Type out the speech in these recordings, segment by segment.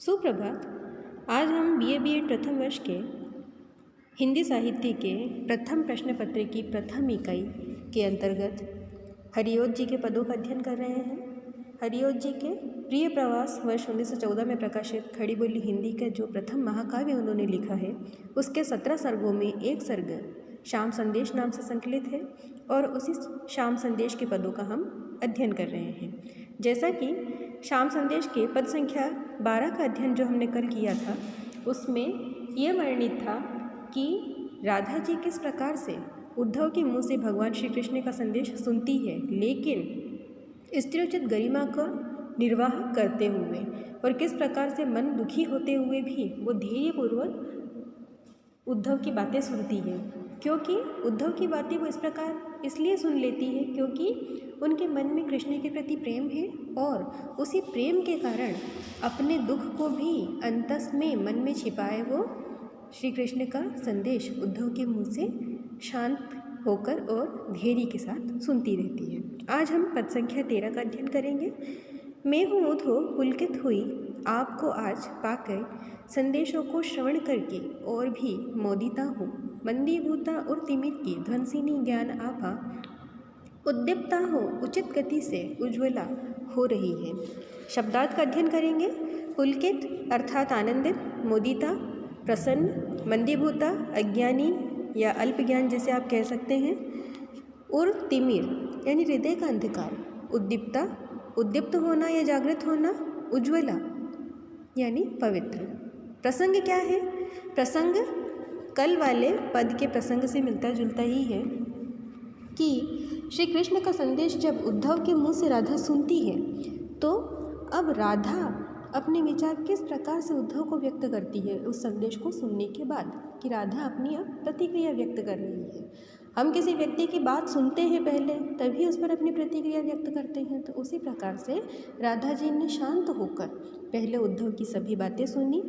सुप्रभात। आज हम BA प्रथम वर्ष के हिंदी साहित्य के प्रथम प्रश्न पत्र की प्रथम इकाई के अंतर्गत हरिओत जी के पदों का अध्ययन कर रहे हैं। हरिओत जी के प्रिय प्रवास वर्ष 1914 में प्रकाशित खड़ी बोली हिंदी का जो प्रथम महाकाव्य उन्होंने लिखा है, उसके 17 सर्गों में एक सर्ग शाम संदेश नाम से संकलित है और उसी शाम संदेश के पदों का हम अध्ययन कर रहे हैं। जैसा कि शाम संदेश के पद संख्या 12 का अध्ययन जो हमने कल किया था, उसमें यह वर्णित था कि राधा जी किस प्रकार से उद्धव के मुँह से भगवान श्री कृष्ण का संदेश सुनती है, लेकिन स्त्रीउचित गरिमा का निर्वाह करते हुए और किस प्रकार से मन दुखी होते हुए भी वो धैर्यपूर्वक उद्धव की बातें सुनती है। क्योंकि उद्धव की बातें वो इस प्रकार इसलिए सुन लेती है क्योंकि उनके मन में कृष्ण के प्रति प्रेम है और उसी प्रेम के कारण अपने दुख को भी अंतस में मन में छिपाए वो श्री कृष्ण का संदेश उद्धव के मुँह से शांत होकर और धैर्य के साथ सुनती रहती है। आज हम पद संख्या 13 का अध्ययन करेंगे। मैं हूँ उधो पुलकित हुई आपको आज पाकर, संदेशों को श्रवण करके और भी मोदिता हूँ। मंदीभूता और तिमिर की ध्वंसिनी ज्ञान आभा उद्दीप्ता हो उचित गति से उज्ज्वला हो रही है। शब्दार्थ का अध्ययन करेंगे। पुलकित अर्थात आनंदित, मोदिता प्रसन्न, मंदीभूता अज्ञानी या अल्प ज्ञान जिसे आप कह सकते हैं, और तिमिर यानी हृदय का अंधकार, उद्दीप्ता उद्दीप्त होना या जागृत होना, उज्ज्वला यानी पवित्र। प्रसंग क्या है? प्रसंग कल वाले पद के प्रसंग से मिलता जुलता ही है कि श्री कृष्ण का संदेश जब उद्धव के मुंह से राधा सुनती है तो अब राधा अपने विचार किस प्रकार से उद्धव को व्यक्त करती है उस संदेश को सुनने के बाद, कि राधा अपनी अब प्रतिक्रिया व्यक्त कर रही है। हम किसी व्यक्ति की बात सुनते हैं पहले, तभी उस पर अपनी प्रतिक्रिया व्यक्त करते हैं। तो उसी प्रकार से राधा जी ने शांत होकर पहले उद्धव की सभी बातें सुनी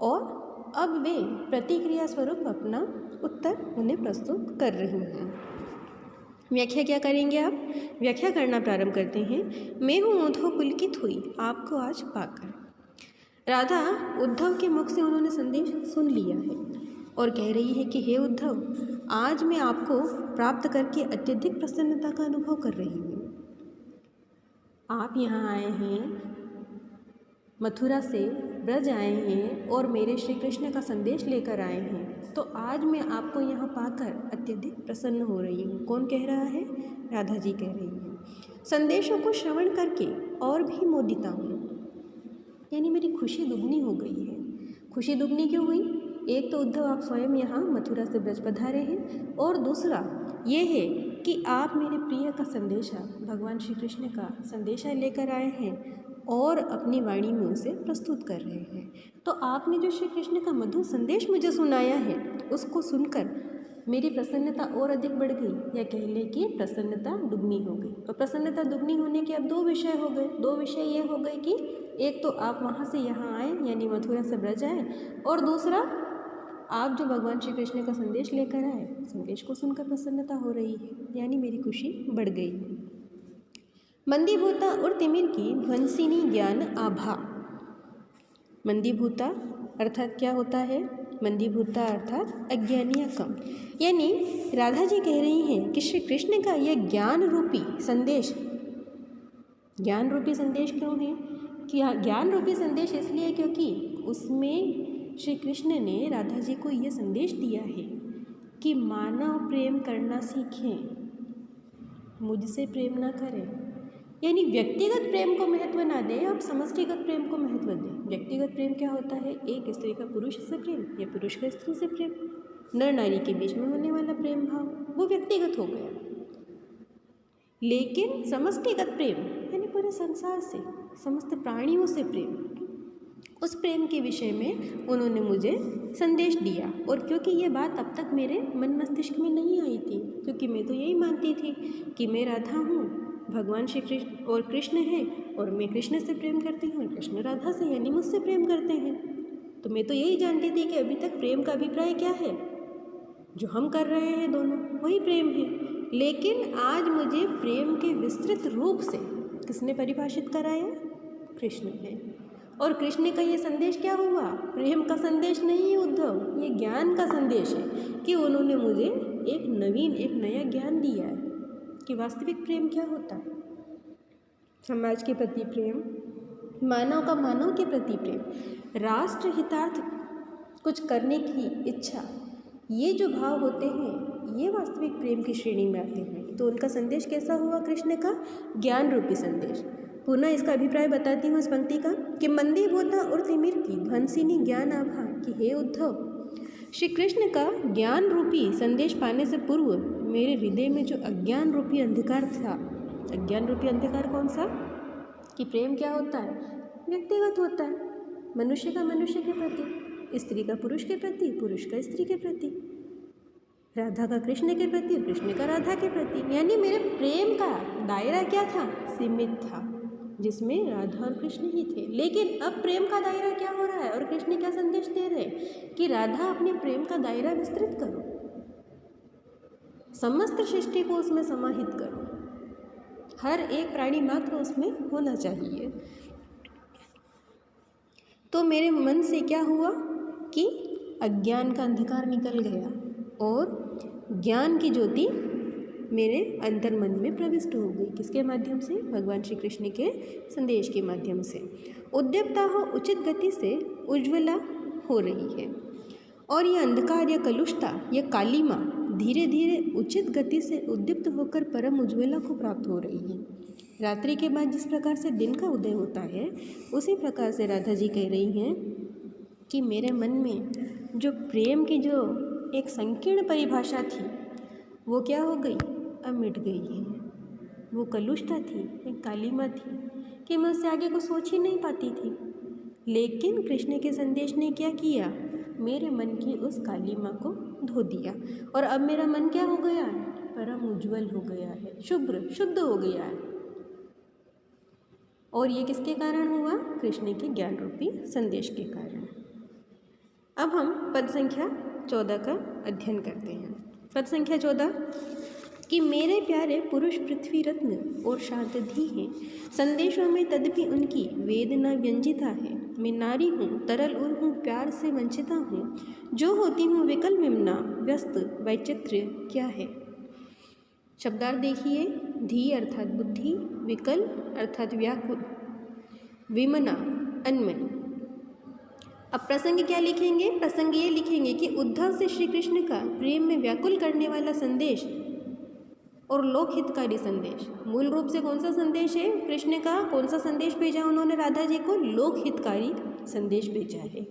और अब वे प्रतिक्रिया स्वरूप अपना उत्तर उन्हें प्रस्तुत कर रही हैं। व्याख्या क्या करेंगे आप? व्याख्या करना प्रारंभ करते हैं। मैं हूँ उद्धव पुलकित हुई आपको आज पाकर। राधा उद्धव के मुख से उन्होंने संदेश सुन लिया है और कह रही है कि हे उद्धव, आज मैं आपको प्राप्त करके अत्यधिक प्रसन्नता का अनुभव कर रही हूँ। आप यहाँ आए हैं, मथुरा से ब्रज आए हैं और मेरे श्री कृष्ण का संदेश लेकर आए हैं, तो आज मैं आपको यहाँ पाकर अत्यधिक प्रसन्न हो रही हूँ। कौन कह रहा है? राधा जी कह रही हैं। संदेशों को श्रवण करके और भी मोदिता हूँ, यानी मेरी खुशी दुगनी हो गई है। खुशी दुगनी क्यों हुई? एक तो उद्धव आप स्वयं यहाँ मथुरा से ब्रज पधारे हैं और दूसरा ये है कि आप मेरे प्रिय का संदेशा, भगवान श्री कृष्ण का संदेशा लेकर आए हैं और अपनी वाणी में उसे प्रस्तुत कर रहे हैं। तो आपने जो श्री कृष्ण का मधुर संदेश मुझे सुनाया है, उसको सुनकर मेरी प्रसन्नता और अधिक बढ़ गई, या कह लें कि प्रसन्नता दुगनी हो गई। और प्रसन्नता दुगनी होने के अब दो विषय हो गए। दो विषय ये हो गए कि एक तो आप वहाँ से यहाँ आए यानी मथुरा से ब्रज आए, और दूसरा आप जो भगवान श्री कृष्ण का संदेश लेकर आए, संदेश को सुनकर प्रसन्नता हो रही है, यानी मेरी खुशी बढ़ गई है। मंदीभूता और तिमिर की ध्वंसिनी ज्ञान आभा। मंदीभूता अर्थात क्या होता है? मंदीभूता अर्थात अज्ञानी या कम, यानी राधा जी कह रही हैं कि श्री कृष्ण का यह ज्ञान रूपी संदेश, ज्ञान रूपी संदेश क्यों है? कि ज्ञान रूपी संदेश इसलिए क्योंकि उसमें श्री कृष्ण ने राधा जी को यह संदेश दिया है कि मानव प्रेम करना सीखें, मुझसे प्रेम ना करें। यानी व्यक्तिगत प्रेम को महत्व ना दें, आप समष्टिगत प्रेम को महत्व दें। व्यक्तिगत प्रेम क्या होता है? एक स्त्री का पुरुष से प्रेम या पुरुष का स्त्री से प्रेम, नर नारी के बीच में होने वाला प्रेम भाव, वो व्यक्तिगत हो गया। लेकिन समष्टिगत प्रेम यानी पूरे संसार से, समस्त प्राणियों से प्रेम, उस प्रेम के विषय में उन्होंने मुझे संदेश दिया। और क्योंकि ये बात अब तक मेरे मन मस्तिष्क में नहीं आई थी, क्योंकि मैं तो यही मानती थी कि मैं राधा हूँ, भगवान श्री कृष्ण और कृष्ण है और मैं कृष्ण से प्रेम करती हूँ और कृष्ण राधा से यानी मुझसे प्रेम करते हैं। तो मैं तो यही जानती थी कि अभी तक प्रेम का अभिप्राय क्या है, जो हम कर रहे हैं दोनों वही प्रेम है। लेकिन आज मुझे प्रेम के विस्तृत रूप से किसने परिभाषित कराया? कृष्ण है। और कृष्ण का ये संदेश क्या हुआ? प्रेम का संदेश नहीं है उद्धव, ये ज्ञान का संदेश है कि उन्होंने मुझे एक नया ज्ञान दिया है कि वास्तविक प्रेम क्या होता है। समाज के प्रति प्रेम, मानव का मानव के प्रति प्रेम, राष्ट्र हितार्थ कुछ करने की इच्छा, ये जो भाव होते हैं ये वास्तविक प्रेम की श्रेणी में आते हैं। तो उनका संदेश कैसा हुआ? कृष्ण का ज्ञान रूपी संदेश। पुनः इसका अभिप्राय बताती हूँ इस पंक्ति का कि मंदी बोधा और तिमिर की ध्वंसिनी ज्ञान आभा कि हे उद्धव, श्री कृष्ण का ज्ञान रूपी संदेश पाने से पूर्व मेरे हृदय में जो अज्ञान रूपी अंधकार था, अज्ञान रूपी अंधकार कौन सा? कि प्रेम क्या होता है? व्यक्तिगत होता है, मनुष्य का मनुष्य के प्रति, स्त्री का पुरुष के प्रति, पुरुष का स्त्री के प्रति, राधा का कृष्ण के प्रति, कृष्ण का राधा के प्रति। यानी मेरे प्रेम का दायरा क्या था? सीमित था, जिसमें राधा और कृष्ण ही थे। लेकिन अब प्रेम का दायरा क्या हो रहा है और कृष्ण क्या संदेश दे रहे हैं कि राधा अपने प्रेम का दायरा विस्तृत करो, समस्त सृष्टि को उसमें समाहित करो, हर एक प्राणी मात्र उसमें होना चाहिए। तो मेरे मन से क्या हुआ कि अज्ञान का अंधकार निकल गया और ज्ञान की ज्योति मेरे अंतर मन में प्रविष्ट हो गई। किसके माध्यम से? भगवान श्री कृष्ण के संदेश के माध्यम से। उद्दीप्ता हो उचित गति से उज्ज्वला हो रही है और यह अंधकार या कलुषता या कालीमा धीरे धीरे उचित गति से उद्दीप्त होकर परम उज्ज्वला को प्राप्त हो रही है। रात्रि के बाद जिस प्रकार से दिन का उदय होता है, उसी प्रकार से राधा जी कह रही हैं कि मेरे मन में जो प्रेम की जो एक संकीर्ण परिभाषा थी वो क्या हो गई? अब मिट गई है। वो कलुषता थी, एक कालीमा थी कि मैं उससे आगे को सोच ही नहीं पाती थी। लेकिन कृष्ण के संदेश ने क्या किया? मेरे मन की उस कालीमा को धो दिया और अब मेरा मन क्या हो गया? परम उज्ज्वल हो गया है, शुभ्र शुद्ध हो गया है। और ये किसके कारण हुआ? कृष्ण के ज्ञान रूपी संदेश के कारण। अब हम पद संख्या 14 का अध्ययन करते हैं। पद संख्या 14 कि मेरे प्यारे पुरुष पृथ्वी रत्न और शांतधि हैं, संदेशों में तदपि उनकी वेदना व्यंजिता है। मैं नारी हूँ, तरल और हूँ, प्यार से वंचिता हूँ, जो होती हूँ विकल विमना, व्यस्त वैचित्र्य क्या है। शब्दार्थ देखिए, धी अर्थात बुद्धि, विकल अर्थात व्याकुल, विमना अनमनी। अब प्रसंग क्या लिखेंगे? प्रसंग ये लिखेंगे कि उद्धव से श्री कृष्ण का प्रेम में व्याकुल करने वाला संदेश और लोकहितकारी संदेश। मूल रूप से कौन सा संदेश है? कृष्ण का कौन सा संदेश भेजा उन्होंने राधा जी को? लोकहितकारी संदेश भेजा है,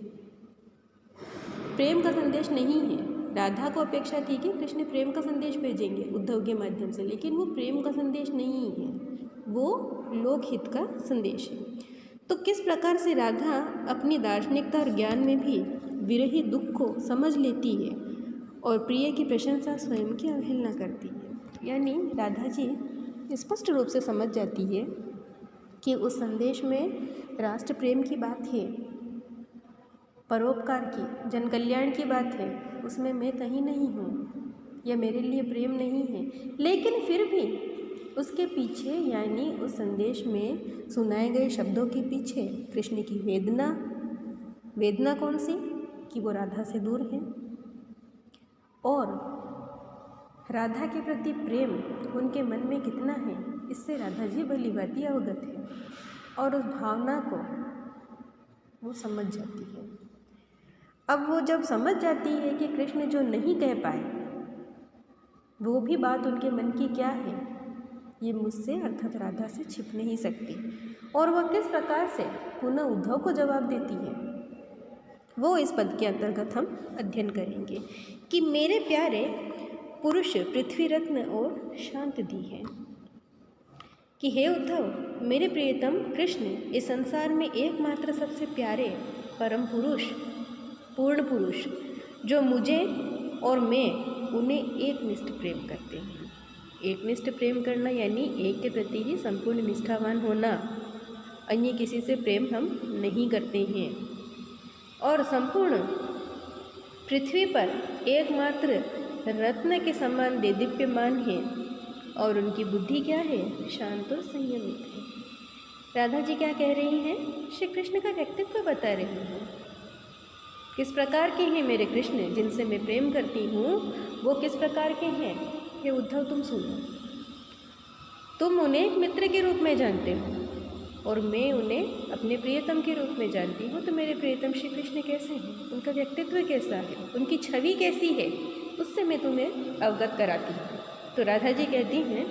प्रेम का संदेश नहीं है। राधा को अपेक्षा थी कि कृष्ण प्रेम का संदेश भेजेंगे उद्धव के माध्यम से, लेकिन वो प्रेम का संदेश नहीं है, वो लोकहित का संदेश है। तो किस प्रकार से राधा अपनी दार्शनिकता और ज्ञान में भी विरही दुख को समझ लेती है और प्रिय की प्रशंसा स्वयं की अवहेलना करती है। यानी राधा जी स्पष्ट रूप से समझ जाती है कि उस संदेश में राष्ट्र प्रेम की बात है, परोपकार की, जन कल्याण की बात है, उसमें मैं कहीं नहीं हूँ, यह मेरे लिए प्रेम नहीं है। लेकिन फिर भी उसके पीछे, यानी उस संदेश में सुनाए गए शब्दों के पीछे कृष्ण की वेदना, वेदना कौन सी? कि वो राधा से दूर है और राधा के प्रति प्रेम उनके मन में कितना है, इससे राधा जी भली भांति अवगत है और उस भावना को वो समझ जाती है। अब वो जब समझ जाती है कि कृष्ण जो नहीं कह पाए वो भी बात उनके मन की क्या है, ये मुझसे अर्थात राधा से छिप नहीं सकती, और वह किस प्रकार से पुनः उद्धव को जवाब देती है, वो इस पद के अंतर्गत हम अध्ययन करेंगे कि मेरे प्यारे पुरुष पृथ्वी रत्न और शांत दी है। कि हे उद्धव, मेरे प्रियतम कृष्ण इस संसार में एकमात्र सबसे प्यारे परम पुरुष, पूर्ण पुरुष, जो मुझे और मैं उन्हें एकनिष्ठ प्रेम करते हैं। एकनिष्ठ प्रेम करना यानी एक के प्रति ही संपूर्ण निष्ठावान होना, अन्य किसी से प्रेम हम नहीं करते हैं। और संपूर्ण पृथ्वी पर एकमात्र रत्न के समान देदीप्यमान है और उनकी बुद्धि क्या है? शांत और संयमित है। राधा जी क्या कह रही हैं? श्री कृष्ण का व्यक्तित्व बता रही हैं। किस प्रकार के हैं मेरे कृष्ण जिनसे मैं प्रेम करती हूँ, वो किस प्रकार के हैं? हे उद्धव, तुम सुनो। तुम उन्हें एक मित्र के रूप में जानते हो और मैं उन्हें अपने प्रियतम के रूप में जानती हूँ। तो मेरे प्रियतम श्री कृष्ण कैसे हैं, उनका व्यक्तित्व कैसा है, उनकी छवि कैसी है, उससे मैं तुम्हें अवगत कराती हूँ। तो राधा जी कहती हैं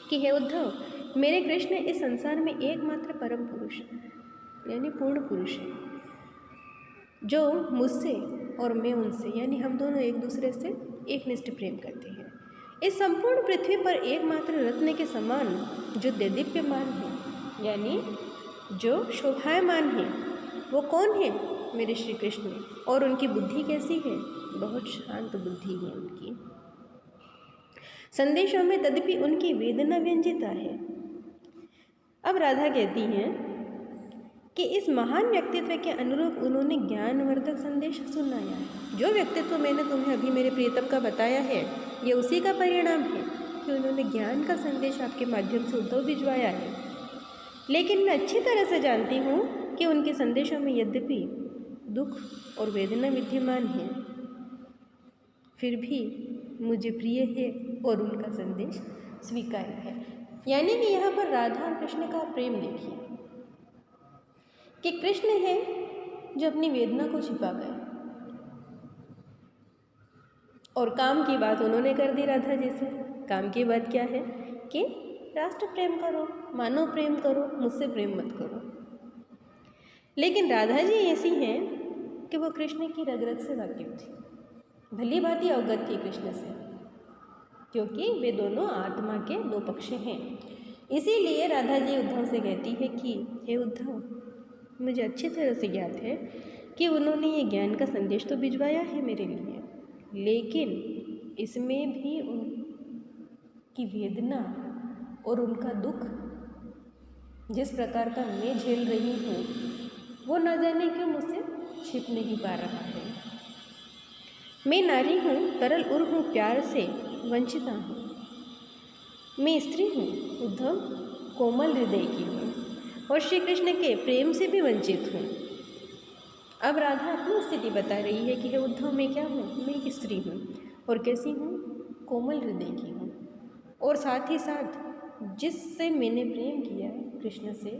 कि हे उद्धव, मेरे कृष्ण इस संसार में एकमात्र परम पुरुष यानी पूर्ण पुरुष है, जो मुझसे और मैं उनसे यानी हम दोनों एक दूसरे से एकनिष्ठ प्रेम करते हैं। इस संपूर्ण पृथ्वी पर एकमात्र रत्न के समान जो देदीप्यमान है यानी जो शोभायमान है, वो कौन है? मेरे श्री कृष्ण। और उनकी बुद्धि कैसी है? बहुत शांत बुद्धि है उनकी। संदेशों में तदपि उनकी वेदना व्यंजिता है। अब राधा कहती हैं कि इस महान व्यक्तित्व के अनुरूप उन्होंने ज्ञानवर्धक संदेश सुनाया है। जो व्यक्तित्व मैंने तुम्हें अभी मेरे प्रियतम का बताया है, ये उसी का परिणाम है कि उन्होंने ज्ञान का संदेश आपके माध्यम से उद्धव भिजवाया है। लेकिन मैं अच्छी तरह से जानती हूँ कि उनके संदेशों में यद्यपि दुख और वेदना विद्यमान है, फिर भी मुझे प्रिय है और उनका संदेश स्वीकार्य है। यानी कि यहाँ पर राधा और कृष्ण का प्रेम देखिए कि कृष्ण है जो अपनी वेदना को छिपा गए और काम की बात उन्होंने कर दी राधा जी से। काम की बात क्या है कि राष्ट्र प्रेम करो, मानव प्रेम करो, मुझसे प्रेम मत करो। लेकिन राधा जी ऐसी हैं कि वो कृष्ण की रग रग से वाकिफ थी, भली भांति अवगत थी कृष्ण से, क्योंकि वे दोनों आत्मा के दो पक्ष हैं। इसीलिए राधा जी उद्धव से कहती है कि हे उद्धव, मुझे अच्छी तरह से ज्ञात है कि उन्होंने ये ज्ञान का संदेश तो भिजवाया है मेरे लिए, लेकिन इसमें भी उनकी वेदना और उनका दुख जिस प्रकार का मैं झेल रही हूँ, वो न जाने क्यों मुझसे छिप नहीं पा रहा है। मैं नारी हूँ, तरल उर हूँ, प्यार से वंचिता हूँ। मैं स्त्री हूँ उद्धव, कोमल हृदय की हूँ और श्री कृष्ण के प्रेम से भी वंचित हूँ। अब राधा अपनी स्थिति बता रही है कि हे उद्धव, मैं क्या हूँ? मैं एक स्त्री हूँ और कैसी हूँ? कोमल हृदय की हूँ, और साथ ही साथ जिससे मैंने प्रेम किया कृष्ण से,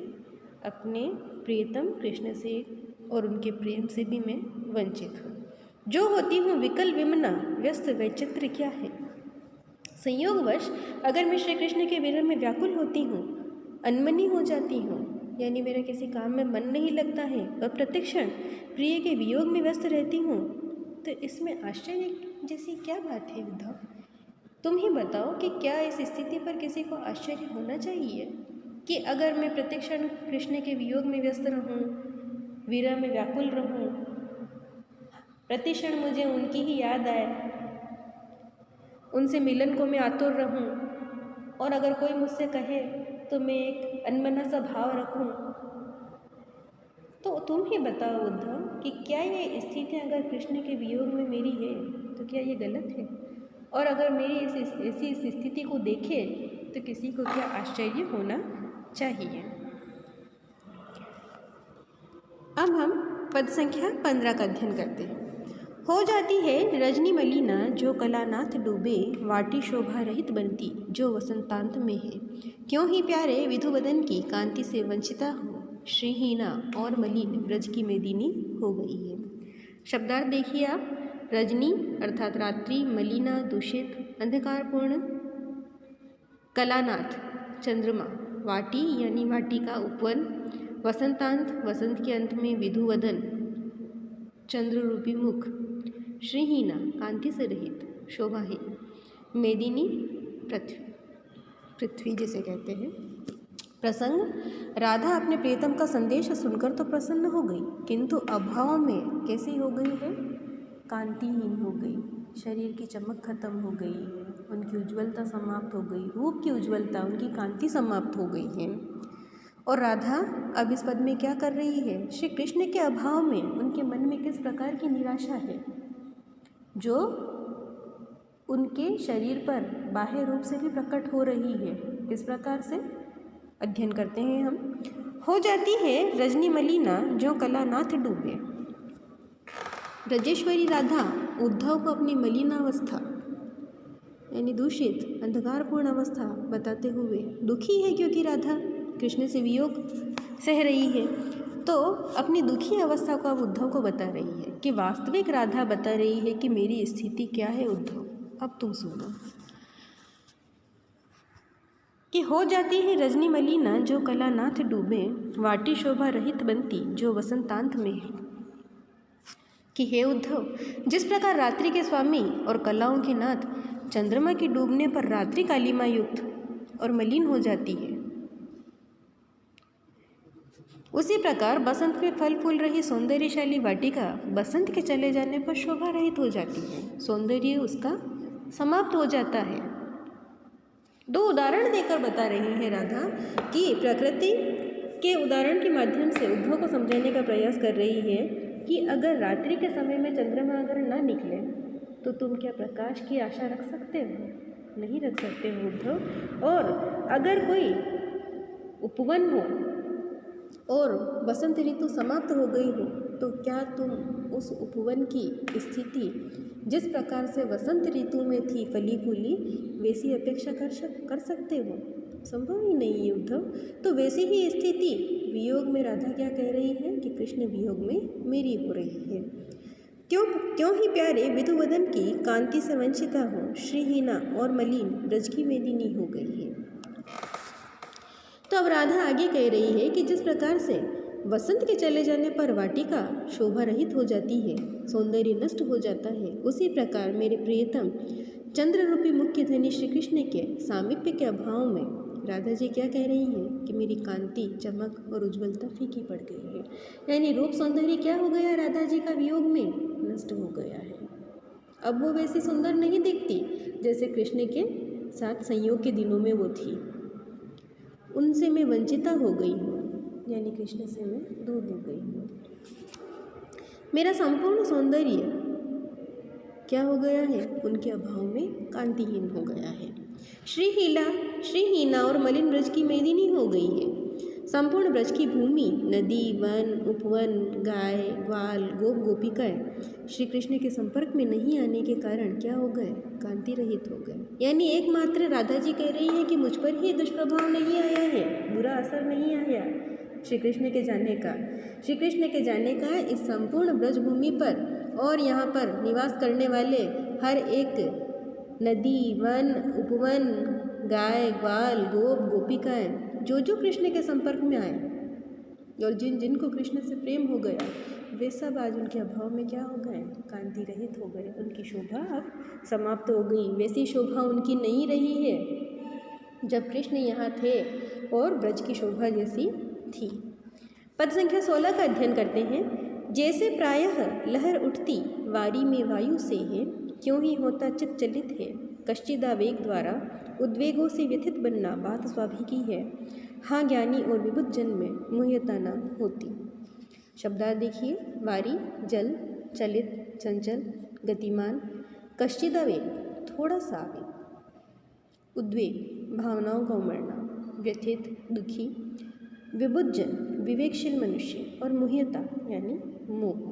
अपने प्रियतम कृष्ण से, और उनके प्रेम से भी मैं वंचित हूँ। जो होती हूँ विकल विमना, व्यस्त वैचित्र क्या है? संयोगवश अगर मैं श्री कृष्ण के विरह में व्याकुल होती हूँ, अनमनी हो जाती हूँ, यानी मेरा किसी काम में मन नहीं लगता है और प्रतिक्षण प्रिय के वियोग में व्यस्त रहती हूँ, तो इसमें आश्चर्य जैसी क्या बात है उद्धव? तुम ही बताओ कि क्या इस स्थिति पर किसी को आश्चर्य होना चाहिए कि अगर मैं प्रतिक्षण कृष्ण के वियोग में व्यस्त रहूं, विरह में व्याकुल रहूं, प्रतिक्षण मुझे उनकी ही याद आए, उनसे मिलन को मैं आतुर रहूं, और अगर कोई मुझसे कहे तो मैं एक अनमना सा भाव रखूं। तो तुम ही बताओ उद्धव कि क्या ये स्थिति अगर कृष्ण के वियोग में मेरी है तो क्या ये गलत है? और अगर मेरी ऐसी स्थिति को देखे तो किसी को क्या आश्चर्य होना चाहिए? अब हम पद संख्या 15 का अध्ययन करते हैं। हो जाती है रजनी मलिना जो कलानाथ डूबे, वाटी शोभा रहित बनती जो वसंतांत में है। क्यों ही प्यारे विधुवदन की कांति से वंचिता हो, श्रीहीना और मलिन ब्रज की मेदिनी हो गई है। शब्दार्थ देखिए आप। रजनी अर्थात रात्रि, मलिना दूषित अंधकारपूर्ण, कलानाथ चंद्रमा, वाटी यानी वाटिका उपवन, वसंतांत वसंत के अंत में, विधुवदन चंद्र रूपी मुख, श्रीहीना कांति से रहित शोभाहीन, मेदिनी पृथ्वी जिसे कहते हैं। प्रसंग, राधा अपने प्रियतम का संदेश सुनकर तो प्रसन्न हो गई, किंतु अभाव में कैसी हो गई है? कांतिहीन हो गई, शरीर की चमक खत्म हो गई है, उनकी उज्ज्वलता समाप्त हो गई, रूप की उज्ज्वलता, उनकी कांति समाप्त हो गई है। और राधा अब इस पद में क्या कर रही है? श्री कृष्ण के अभाव में उनके मन में किस प्रकार की निराशा है, जो उनके शरीर पर बाह्य रूप से भी प्रकट हो रही है। किस प्रकार से? अध्ययन करते हैं हम। हो जाती है रजनी मलिना जो कलानाथ डूबे। ब्रजेश्वरी राधा उद्धव को अपनी मलिनावस्था यानी दूषित अंधकारपूर्ण अवस्था बताते हुए दुखी है, क्योंकि राधा कृष्ण से वियोग सह रही है, तो अपनी दुखी अवस्था को अब उद्धव को बता रही है कि वास्तविक राधा बता रही है कि मेरी स्थिति क्या है उद्धव, अब तुम सुनो। कि हो जाती है रजनी मलिना जो कलानाथ डूबे, वाटी शोभा रहित बनती जो वसंतांत में है। कि हे उद्धव, जिस प्रकार रात्रि के स्वामी और कलाओं के नाथ चंद्रमा के डूबने पर रात्रि कालिमा युक्त और मलिन हो जाती है, उसी प्रकार बसंत में फल फूल रही सौंदर्यशाली वाटिका बसंत के चले जाने पर शोभा रहित हो जाती है, सौंदर्य उसका समाप्त हो जाता है। दो उदाहरण देकर बता रही है राधा कि प्रकृति के उदाहरण के माध्यम से उद्धव को समझाने का प्रयास कर रही है कि अगर रात्रि के समय में चंद्रमा अगर ना निकले तो तुम क्या प्रकाश की आशा रख सकते हो? नहीं रख सकते हो उद्धव। और अगर कोई उपवन हो और बसंत ऋतु समाप्त हो गई हो तो क्या तुम उस उपवन की स्थिति जिस प्रकार से वसंत ऋतु में थी फली फूली वैसी अपेक्षा कर सकते हो? संभव ही नहीं है उद्धव। तो वैसी ही स्थिति वियोग में राधा क्या कह रही है कि कृष्ण वियोग में मेरी हो रही है। क्यों ही प्यारे विधुवदन की कांति से वंचिता हो, श्रीहीना और मलिन ब्रज की मेदिनी हो गई है। तो अब राधा आगे कह रही है कि जिस प्रकार से वसंत के चले जाने पर वाटिका शोभा रहित हो जाती है, सौंदर्य नष्ट हो जाता है, उसी प्रकार मेरे प्रियतम चंद्र रूपी मुख्य धनी श्री कृष्ण के सामीप्य के अभाव में राधा जी क्या कह रही हैं कि मेरी कांति, चमक और उज्ज्वलता फीकी पड़ गई है। यानी रूप सौंदर्य क्या हो गया राधा जी का वियोग में? नष्ट हो गया है। अब वो वैसी सुंदर नहीं दिखती जैसे कृष्ण के साथ संयोग के दिनों में वो थी। उनसे मैं वंचिता हो गई हूँ, यानी कृष्ण से मैं दूर हो गई हूँ। मेरा संपूर्ण सौंदर्य क्या हो गया है? उनके अभाव में कांतिहीन हो गया है। श्रीहीना और मलिन ब्रज की मेदिनी हो गई है। संपूर्ण ब्रज की भूमि, नदी, वन, उपवन, गाय, ग्वाल, गोप गोपिकाएं श्री कृष्ण के संपर्क में नहीं आने के कारण क्या हो गए? कांति रहित हो गए। यानी एकमात्र राधा जी कह रही है कि मुझ पर ही दुष्प्रभाव नहीं आया है, बुरा असर नहीं आया श्री कृष्ण के जाने का। श्री कृष्ण के जाने का इस संपूर्ण ब्रज भूमि पर और यहाँ पर निवास करने वाले हर एक नदी, वन, उपवन, गाय, ग्वाल, गोप, गोपिकाएं जो कृष्ण के संपर्क में आए और जिनको कृष्ण से प्रेम हो गया, वे सब आज उनके अभाव में क्या हो गए? कांति रहित हो गए। उनकी शोभा अब समाप्त हो गई। वैसी शोभा उनकी नहीं रही है जब कृष्ण यहाँ थे और ब्रज की शोभा जैसी थी। पद संख्या 16 का अध्ययन करते हैं। जैसे प्रायः लहर उठती वारी में वायु से है, क्यों ही होता चित्त चलित है, कश्चिदा वेग द्वारा उद्वेगों से व्यथित बनना बात स्वाभाविकी है। हाँ, ज्ञानी और विबुद्ध जन में मुह्यता न होती। शब्दार्थ देखिए। वारी जल, चलित, चंचल, गतिमान, कश्चिदा वेग थोड़ा सा आवेग, उद्वेग भावनाओं का उमड़ना, व्यथित दुखी, विबुद्धजन विवेकशील मनुष्य और मुह्यता यानी मोह।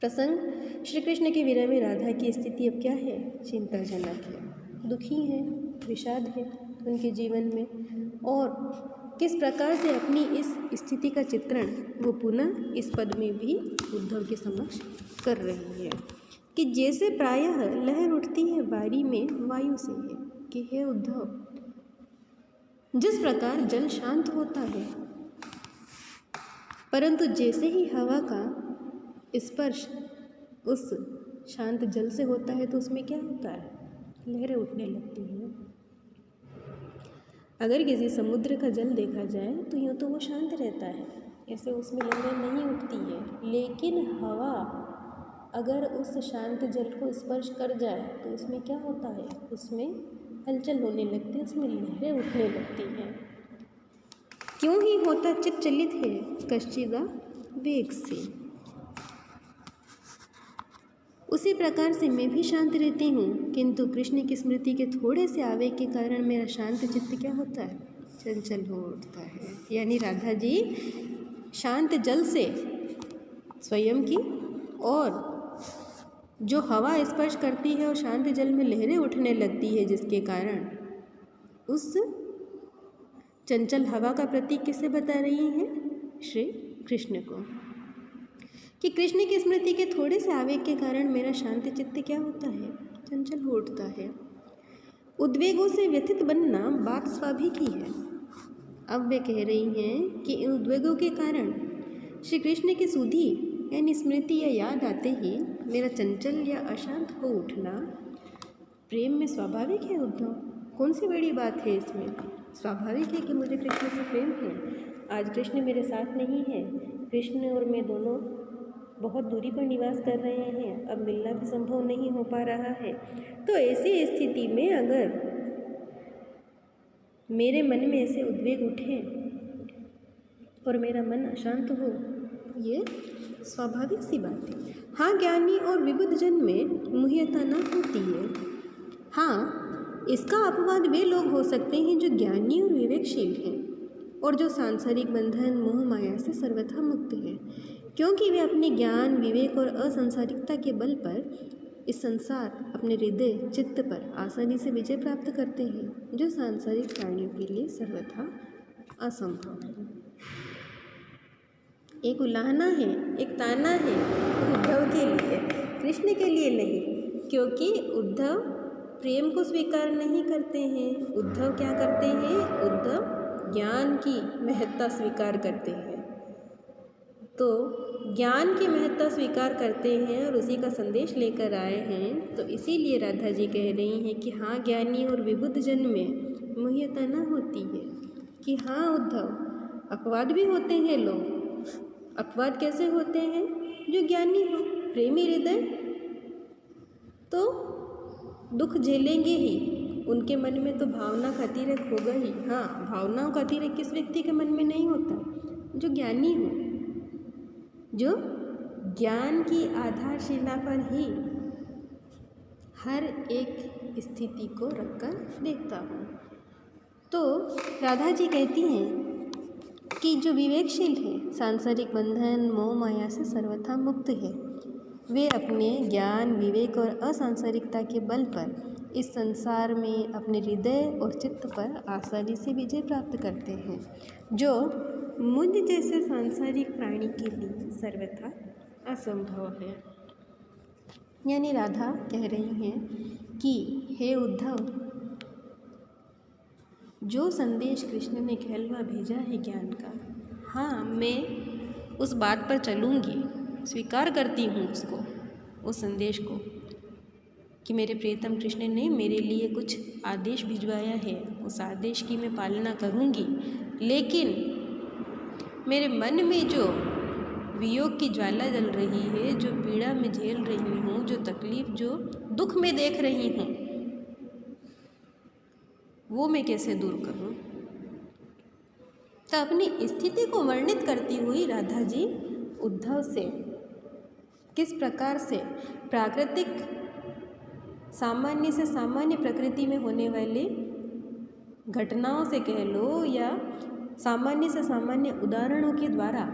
प्रसंग श्री कृष्ण के विरह में राधा की स्थिति अब क्या है? चिंताजनक है, दुखी है, विषाद है उनके जीवन में। और किस प्रकार से अपनी इस स्थिति का चित्रण वो पुनः इस पद में भी उद्धव के समक्ष कर रही है कि जैसे प्रायः लहर उठती है वारी में वायु से है, कि हे उद्धव, जिस प्रकार जल शांत होता है परंतु जैसे ही हवा का स्पर्श उस शांत जल से होता है तो उसमें क्या होता है? लहरें उठने लगती हैं। अगर किसी समुद्र का जल देखा जाए तो यूँ तो वो शांत रहता है, ऐसे उसमें लहरें नहीं उठती है। लेकिन हवा अगर उस शांत जल को स्पर्श कर जाए तो उसमें क्या होता है? उसमें हलचल होने लगती है, उसमें लहरें उठने लगती हैं। क्यों ही होता चित्त चलित है कश्चिदा वेग से। उसी प्रकार से मैं भी शांत रहती हूँ, किंतु कृष्ण की स्मृति के थोड़े से आवेग के कारण मेरा शांत चित्त क्या होता है? चंचल हो उठता है। यानी राधा जी शांत जल से स्वयं की और जो हवा स्पर्श करती है और शांत जल में लहरें उठने लगती है, जिसके कारण उस चंचल हवा का प्रतीक किसे बता रही हैं? श्री कृष्ण को। कि कृष्ण की स्मृति के थोड़े से आवेग के कारण मेरा शांत चित्त क्या होता है? चंचल हो उठता है। उद्वेगों से व्यथित बनना बात स्वाभाविक ही है। अब वे कह रही हैं कि इन उद्वेगों के कारण श्री कृष्ण की सुधि यानी स्मृति या याद आते ही मेरा चंचल या अशांत हो उठना प्रेम में स्वाभाविक है उद्धव। कौन सी बड़ी बात है इसमें? स्वाभाविक है कि मुझे कृष्ण से प्रेम है। आज कृष्ण मेरे साथ नहीं है, कृष्ण और मैं दोनों बहुत दूरी पर निवास कर रहे हैं, अब मिलना भी संभव नहीं हो पा रहा है। तो ऐसी स्थिति में अगर मेरे मन में ऐसे उद्वेग उठे और मेरा मन अशांत हो, ये स्वाभाविक सी बात है। हाँ, ज्ञानी और विबुद्ध जन में मुह्यता न होती है। हाँ, इसका अपवाद वे लोग हो सकते हैं जो ज्ञानी और विवेकशील हैं और जो सांसारिक बंधन मोह माया से सर्वथा मुक्त हैं, क्योंकि वे अपने ज्ञान विवेक और असंसारिकता के बल पर इस संसार अपने हृदय चित्त पर आसानी से विजय प्राप्त करते हैं, जो सांसारिक प्राणियों के लिए सर्वथा असंभव है। एक उलाहना है, एक ताना है उद्धव के लिए, कृष्ण के लिए नहीं, क्योंकि उद्धव प्रेम को स्वीकार नहीं करते हैं। उद्धव क्या करते हैं? उद्धव ज्ञान की महत्ता स्वीकार करते हैं। तो ज्ञान की महत्ता स्वीकार करते हैं और उसी का संदेश लेकर आए हैं। तो इसीलिए राधा जी कह रही हैं कि हाँ, ज्ञानी और विबुद्ध जन में मुह्यता न होती है। कि हाँ उद्धव, अपवाद भी होते हैं लोग। अपवाद कैसे होते हैं? जो ज्ञानी हो, प्रेमी हृदय, तो दुख झेलेंगे ही, उनके मन में तो भावना का अतिरेक होगा ही। हाँ, भावनाओं का अतिरेक किस व्यक्ति के मन में नहीं होता? जो ज्ञानी हो, जो ज्ञान की आधारशिला पर ही हर एक स्थिति को रखकर देखता हो। तो राधा जी कहती हैं कि जो विवेकशील है, सांसारिक बंधन मोह माया से सर्वथा मुक्त है, वे अपने ज्ञान विवेक और असंसारिकता के बल पर इस संसार में अपने हृदय और चित्त पर आसानी से विजय प्राप्त करते हैं, जो मुझ जैसे सांसारिक प्राणी के लिए सर्वथा असंभव है। यानी राधा कह रही हैं कि हे उद्धव, जो संदेश कृष्ण ने कहलवा भेजा है ज्ञान का, हाँ, मैं उस बात पर चलूँगी, स्वीकार करती हूँ उसको, उस संदेश को, कि मेरे प्रियतम कृष्ण ने मेरे लिए कुछ आदेश भिजवाया है, उस आदेश की मैं पालना करूँगी। लेकिन मेरे मन में जो वियोग की ज्वाला जल रही है, जो पीड़ा में झेल रही हूँ, जो तकलीफ़, जो दुख में देख रही हूँ, वो मैं कैसे दूर करूँ? तो अपनी स्थिति को वर्णित करती हुई राधा जी उद्धव से किस प्रकार से प्राकृतिक सामान्य से सामान्य प्रकृति में होने वाली घटनाओं से कह लो या सामान्य से सामान्य उदाहरणों के द्वारा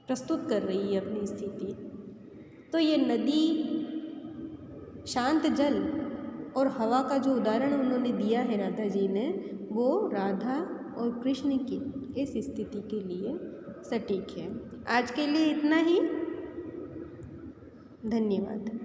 प्रस्तुत कर रही है अपनी स्थिति। तो ये नदी, शांत जल और हवा का जो उदाहरण उन्होंने दिया है राधा जी ने, वो राधा और कृष्ण की इस स्थिति के लिए सटीक है। आज के लिए इतना ही। धन्यवाद।